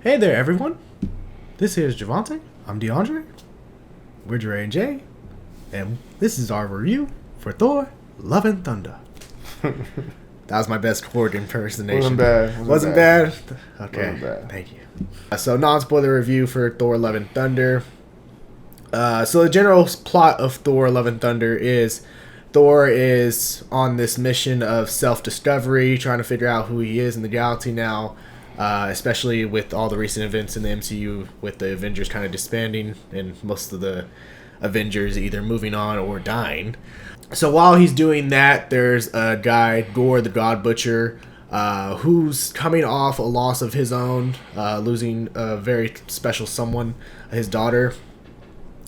Hey there, everyone. This is Javante. I'm DeAndre. We're Dre and Jay. And this is our review for Thor, Love and Thunder. That was my best Korg impersonation. Wasn't bad. Okay, Wasn't bad. Thank you. So, non-spoiler review for Thor, Love and Thunder. So the general plot of Thor, Love and Thunder is Thor is on this mission of self-discovery, trying to figure out who he is in the galaxy now, especially with all the recent events in the MCU, with the Avengers kind of disbanding and most of the Avengers either moving on or dying. So while he's doing that, there's a guy, Gore the God Butcher, who's coming off a loss of his own, losing a very special someone, his daughter.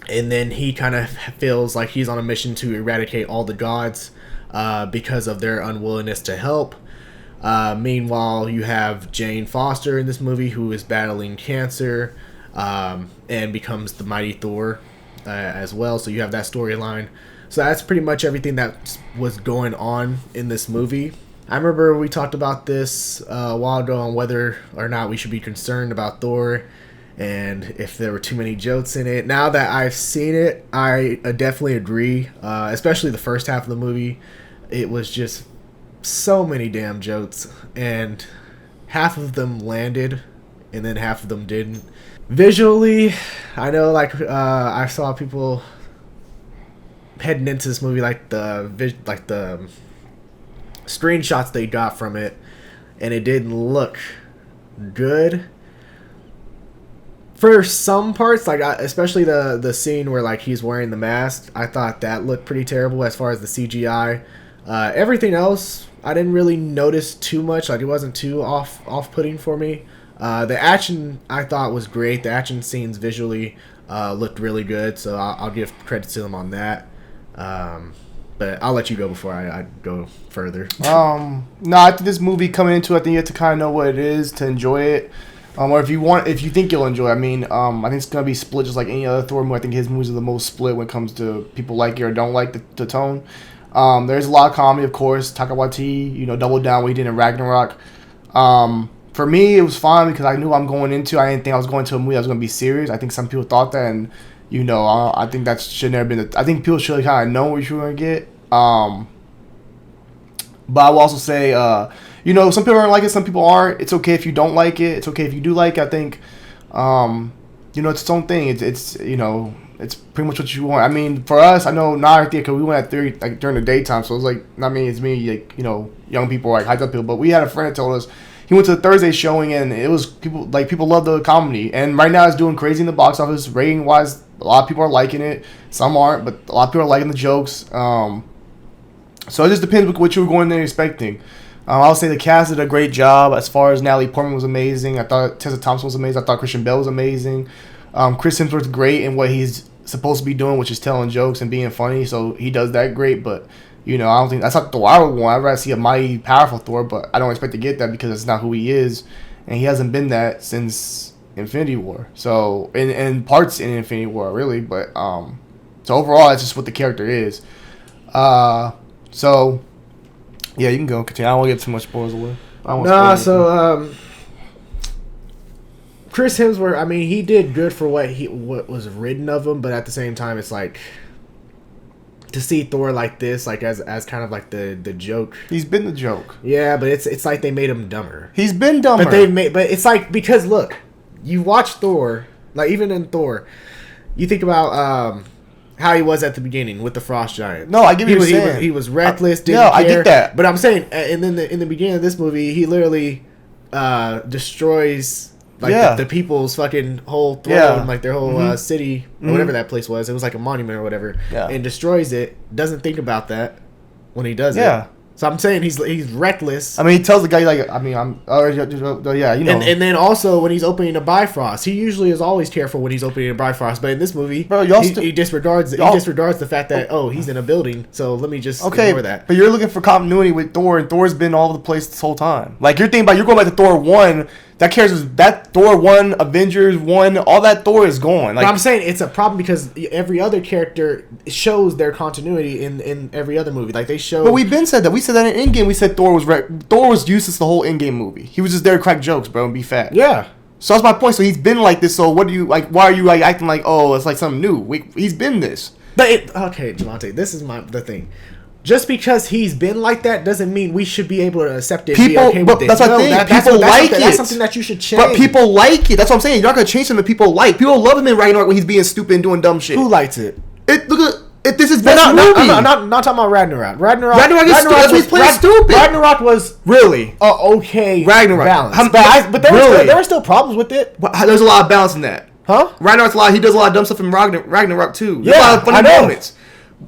And then he kind of feels like he's on a mission to eradicate all the gods because of their unwillingness to help. Meanwhile, you have Jane Foster in this movie, who is battling cancer and becomes the mighty Thor as well. So you have that storyline. So that's pretty much everything that was going on in this movie. I remember we talked about this a while ago on whether or not we should be concerned about Thor and if there were too many jokes in it. Now that I've seen it, I definitely agree. Especially the first half of the movie. It was just so many damn jokes. And half of them landed, and then half of them didn't. Visually, I know I saw people heading into this movie like the screenshots they got from it, and it didn't look good. For some parts, especially the scene where he's wearing the mask, I thought that looked pretty terrible as far as the CGI. Everything else, I didn't really notice too much. It wasn't too off-putting for me. The action I thought was great. The action scenes visually looked really good, so I'll give credit to them on that. But I'll let you go before I go further. No, I think this movie coming into it, I think you have to kind of know what it is to enjoy it. Or if you think you'll enjoy it. I mean, I think it's going to be split just like any other Thor movie. I think his movies are the most split when it comes to people like it or don't like the tone. There's a lot of comedy, of course. Taika Waititi, doubled down what he did in Ragnarok. For me, it was fine because I knew I'm going into. I didn't think I was going to a movie that was going to be serious. I think some people thought that, and I think that should never been. I think people should kind of know what you were going to get. But I will also say, some people aren't like it, some people aren't. It's okay if you don't like it. It's okay if you do like it. I think, it's its own thing. It's pretty much what you want. I mean, for us, I know not at theater because we went at 3 during the daytime, so it was it's me, young people, hyped up people. But we had a friend that told us he went to the Thursday showing, and it was people love the comedy, and right now it's doing crazy in the box office rating wise. A lot of people are liking it, some aren't, but a lot of people are liking the jokes. So it just depends what you were going there expecting. I'll say the cast did a great job. As far as Natalie Portman was amazing. I thought Tessa Thompson was amazing. I thought Christian Bale was amazing. Chris Hemsworth's great in what he's supposed to be doing, which is telling jokes and being funny. So he does that great. But I don't think that's not Thor I would want. I'd rather see a mighty, powerful Thor, but I don't expect to get that because it's not who he is, and he hasn't been that since Infinity War. So in parts in Infinity War really, but so overall that's just what the character is. So, yeah, you can go continue. I don't want to give too much spoilers away. Chris Hemsworth, I mean, he did good for what was written of him, but at the same time, it's to see Thor like this, as kind of the joke. He's been the joke. Yeah, but it's like they made him dumber. He's been dumber. But it's because look, you watch Thor, even in Thor, you think about how he was at the beginning with the Frost Giant. No, I get what you're saying. He was reckless, didn't care. I get that. But I'm saying, and then in the beginning of this movie, he literally destroys the people's fucking whole throne, their whole city, or whatever that place was. It was like a monument or whatever, and destroys it. Doesn't think about that when he does it. So I'm saying he's reckless. I mean, he tells the guy And then also when he's opening a Bifrost, he usually is always careful when he's opening a Bifrost. But in this movie, he disregards the fact that he's in a building. So let me just ignore that. But you're looking for continuity with Thor, and Thor's been all over the place this whole time. You're going back to Thor 1. That Thor 1, Avengers 1, all that Thor is gone. But I'm saying it's a problem because every other character shows their continuity in every other movie. They show. But we've been said that. We said that in Endgame. We said Thor was useless the whole Endgame movie. He was just there to crack jokes, bro, and be fat. Yeah. So that's my point. So he's been like this. So what do you like? Why are you like acting like, oh, it's like something new? He's been this. But okay, Javante, this is the thing. Just because he's been like that doesn't mean we should be able to accept it. People, and be okay with it. that's the thing. People like it. That's something that you should change. But people like it. That's what I'm saying. You're not gonna change something people like. People love him in Ragnarok when he's being stupid and doing dumb shit. Who likes it? Look at. If this is best movie. I'm not talking about Ragnarok. Ragnarok is stupid. That's why he's playing stupid. Ragnarok was really okay. Ragnarok balance. But there were still problems with it. There's a lot of balance in that. Huh? Ragnarok's a lot. He does a lot of dumb stuff in Ragnarok too. There's a lot of funny moments.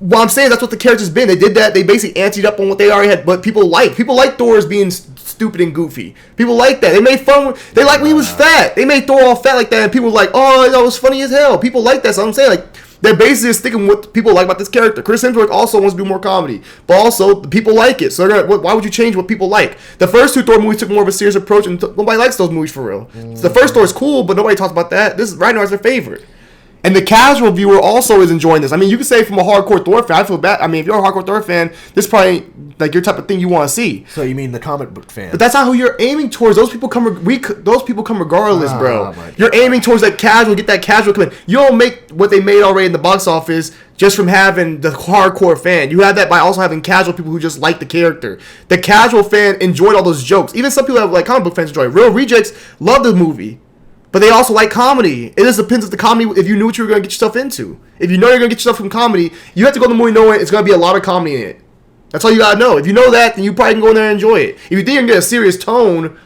Well, I'm saying that's what the character's been. They did that. They basically anteed up on what they already had. But people like Thor as being stupid and goofy. People like that. They made fun. They like when he was fat. They made Thor all fat like that, and people were like, "Oh, that was funny as hell." People like that. So I'm saying, like, they're basically just sticking with what people like about this character. Chris Hemsworth also wants to do more comedy, but also the people like it. So why would you change what people like? The first two Thor movies took more of a serious approach, and nobody likes those movies for real. So the first Thor is cool, but nobody talks about that. This is Ragnarok's their favorite. And the casual viewer also is enjoying this. I mean, you can say from a hardcore Thor fan, I feel bad. I mean, if you're a hardcore Thor fan, this is probably like your type of thing you want to see. So you mean the comic book fan? But that's not who you're aiming towards. Those people come regardless, bro. You're aiming towards that casual. Get that casual come in. You don't make what they made already in the box office just from having the hardcore fan. You have that by also having casual people who just like the character. The casual fan enjoyed all those jokes. Even some people that like comic book fans enjoy it. Real rejects love the movie. But they also like comedy. It just depends if the comedy, if you knew what you were going to get yourself into. If you know you're going to get yourself from comedy, you have to go to the movie knowing it's going to be a lot of comedy in it. That's all you got to know. If you know that, then you probably can go in there and enjoy it. If you think you're going to get a serious tone,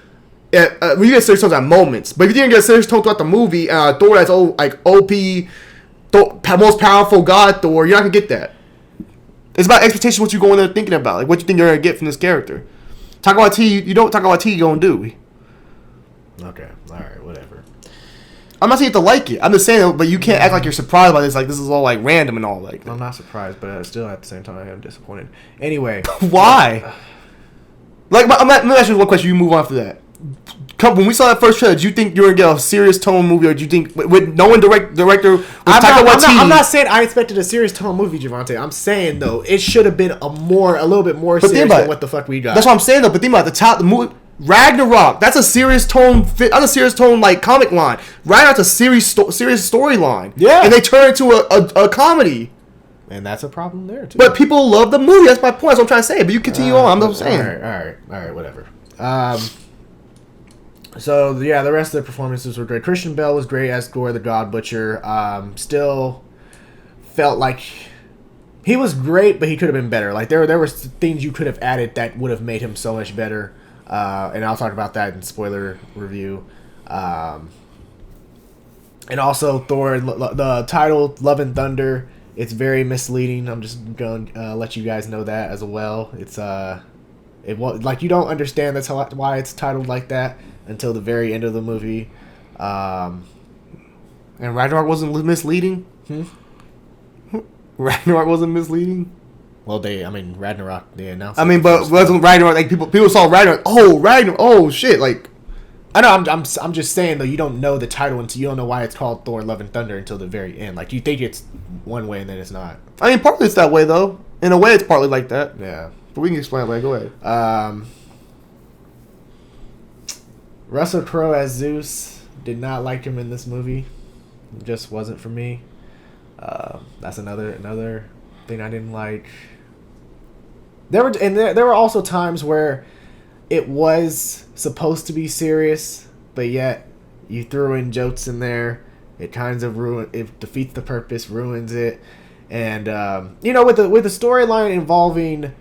you get serious tones at moments. But if you think you're going to get a serious tone throughout the movie, Thor that's like OP, most powerful god Thor, you're not going to get that. It's about expectations, what you go in there thinking about. Like what you think you're going to get from this character. Talk about T, you don't talk about T, you're going to do. Okay, alright, whatever. I'm not saying you have to like it. I'm just saying, but you can't act like you're surprised by this. Like this is all like random and all. Like I'm not surprised, but still at the same time I am disappointed. Anyway, why? Like, let me ask you one question. You move on after that. When we saw that first trailer, did you think you were gonna get a serious tone movie, or did you think with no one director? I'm not saying I expected a serious tone movie, Javante. I'm saying though it should have been a little bit more serious than what the fuck we got. That's what I'm saying though. But think about the movie. Ragnarok, that's a serious tone. That's a serious tone like comic line. Ragnarok's a serious storyline. Yeah, and they turn it into a comedy. And that's a problem there too. But people love the movie. That's my point. That's what I'm trying to say. But you continue on. I'm just saying. All right, whatever. So yeah, the rest of the performances were great. Christian Bale was great as Thor the God Butcher. Still felt like he was great, but he could have been better. Like there were things you could have added that would have made him so much better. And I'll talk about that in spoiler review. And also Thor, the title Love and Thunder, it's very misleading. I'm just going to let you guys know that as well. It's like you don't understand why it's titled like that until the very end of the movie. And Ragnarok wasn't misleading? Ragnarok wasn't misleading? Well, Ragnarok, they announced. But wasn't Ragnarok like people saw Ragnarok? Oh, Ragnarok! Oh shit! Like, I know. I'm just saying though. You don't know the title until you don't know why it's called Thor: Love and Thunder until the very end. Like you think it's one way and then it's not. I mean, partly it's that way though. In a way, it's partly like that. Yeah, but we can explain it later. Go ahead. Russell Crowe as Zeus, did not like him in this movie. It just wasn't for me. That's another thing I didn't like. There were also times where it was supposed to be serious, but yet you threw in jokes in there. It kind of it defeats the purpose, ruins it, and with the storyline involving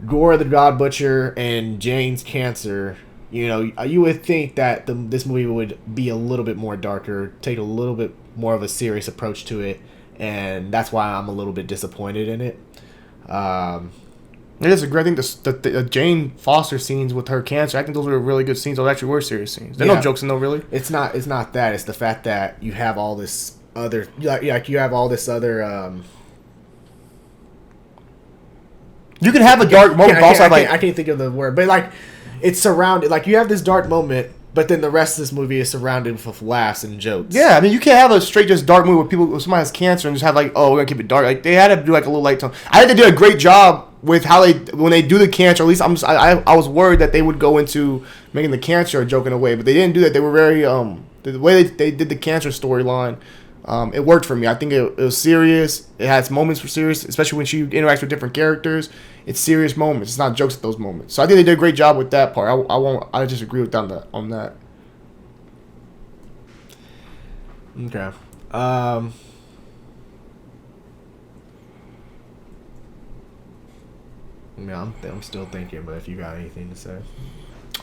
Gore the God Butcher and Jane's cancer, you would think that this movie would be a little bit more darker, take a little bit more of a serious approach to it, and that's why I'm a little bit disappointed in it. It is a great thing. The Jane Foster scenes with her cancer, I think those were really good scenes. Those actually were serious scenes. There are no jokes in them, really. It's not that. It's the fact that you have all this other, like you have all this other. You can have a dark moment. I can't think of the word, but like it's surrounded. Like you have this dark moment, but then the rest of this movie is surrounded with laughs and jokes. Yeah, I mean, you can't have a straight just dark movie where somebody has cancer and just have like, oh, we're gonna keep it dark. Like they had to do like a little light tone. I think they did a great job with how when they do the cancer. At least I was worried that they would go into making the cancer a joke in a way, but they didn't do that. They were very the way they did the cancer storyline, it worked for me. I think it was serious. It has moments for serious, especially when she interacts with different characters. It's serious moments. It's not jokes at those moments. So I think they did a great job with that part. I just agree with them on that. Okay. Yeah, I'm still thinking, but if you got anything to say.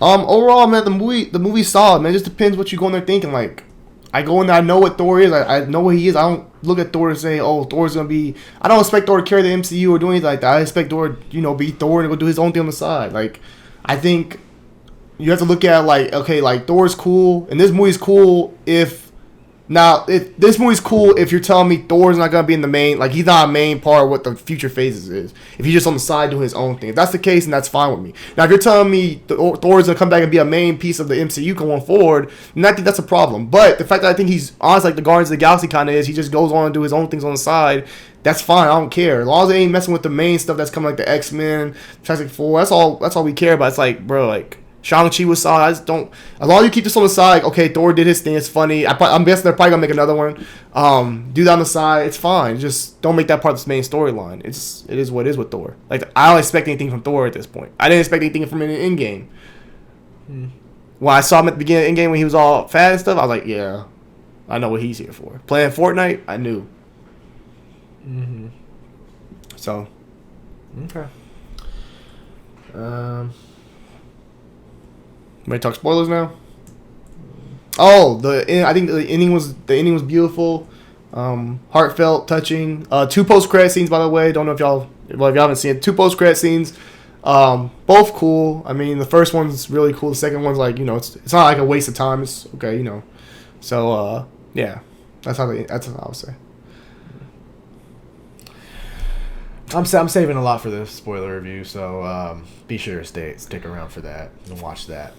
Overall, man, the movie's solid, man. It just depends what you go in there thinking. Like, I go in there, I know what Thor is. I know what he is. I don't look at Thor and say, oh, Thor's gonna be. I don't expect Thor to carry the MCU or do anything like that. I expect Thor, be Thor and go do his own thing on the side. Like, I think you have to look at like, okay, like Thor's cool, and this movie's cool if. Now, this movie's cool if you're telling me Thor's not going to be in the main, like, he's not a main part of what the future phases is. If he's just on the side doing his own thing. If that's the case, then that's fine with me. Now, if you're telling me Thor's going to come back and be a main piece of the MCU going forward, then I think that's a problem. But the fact that I think he's honestly like the Guardians of the Galaxy kind of is, he just goes on and do his own things on the side, that's fine. I don't care. As long as they ain't messing with the main stuff that's coming, like the X-Men, Fantastic Four, that's all we care about. It's like, bro, like, Shang-Chi was solid. I just don't. As long as you keep this on the side, like, okay, Thor did his thing. It's funny. I'm guessing they're probably gonna make another one. Do that on the side. It's fine. Just don't make that part of the main storyline. It is what it is with Thor. Like, I don't expect anything from Thor at this point. I didn't expect anything from him in Endgame. When I saw him at the beginning of Endgame when he was all fat and stuff, I was like, yeah, I know what he's here for. Playing Fortnite, I knew. So. Okay. Ready to talk spoilers now? Oh, I think the ending was beautiful, heartfelt, touching. 2 post-credit scenes, by the way. Don't know if y'all haven't seen it. 2 post-credit scenes, both cool. I mean, the first one's really cool. The second one's like, it's not like a waste of time. It's okay, So yeah, that's how I would say. I'm saving a lot for the spoiler review, so be sure to stick around for that and watch that.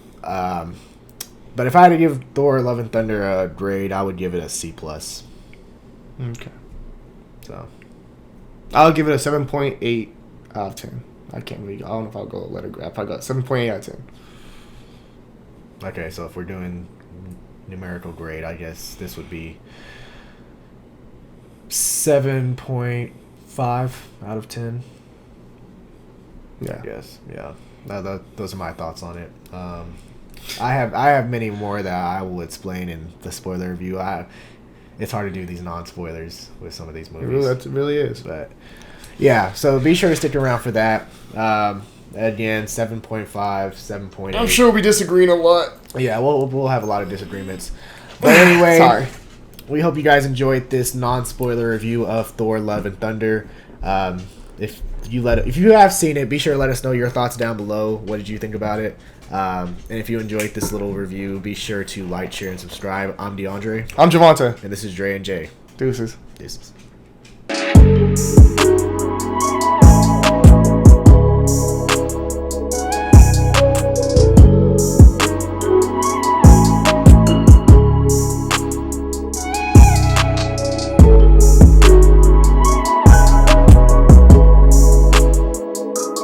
But if I had to give Thor: Love and Thunder a grade, I would give it a C+. Okay. So I'll give it a 7.8 out of 10. I don't know if I'll go letter grade. I probably got 7.8 out of 10. Okay, so if we're doing numerical grade, I guess this would be 7.5 out of 10. Yeah. Yes. Yeah. Those are my thoughts on it. I have many more that I will explain in the spoiler review. It's hard to do these non-spoilers with some of these movies. It really is. But yeah, so be sure to stick around for that. Again, 7.5, 7.8. I'm sure we disagreeing a lot. Yeah, we'll have a lot of disagreements. But anyway, sorry. We hope you guys enjoyed this non-spoiler review of Thor: Love and Thunder. If you have seen it, be sure to let us know your thoughts down below. What did you think about it? And if you enjoyed this little review, be sure to like, share, and subscribe. I'm DeAndre. I'm Javante. And this is Dre and Jay. Deuces. Deuces.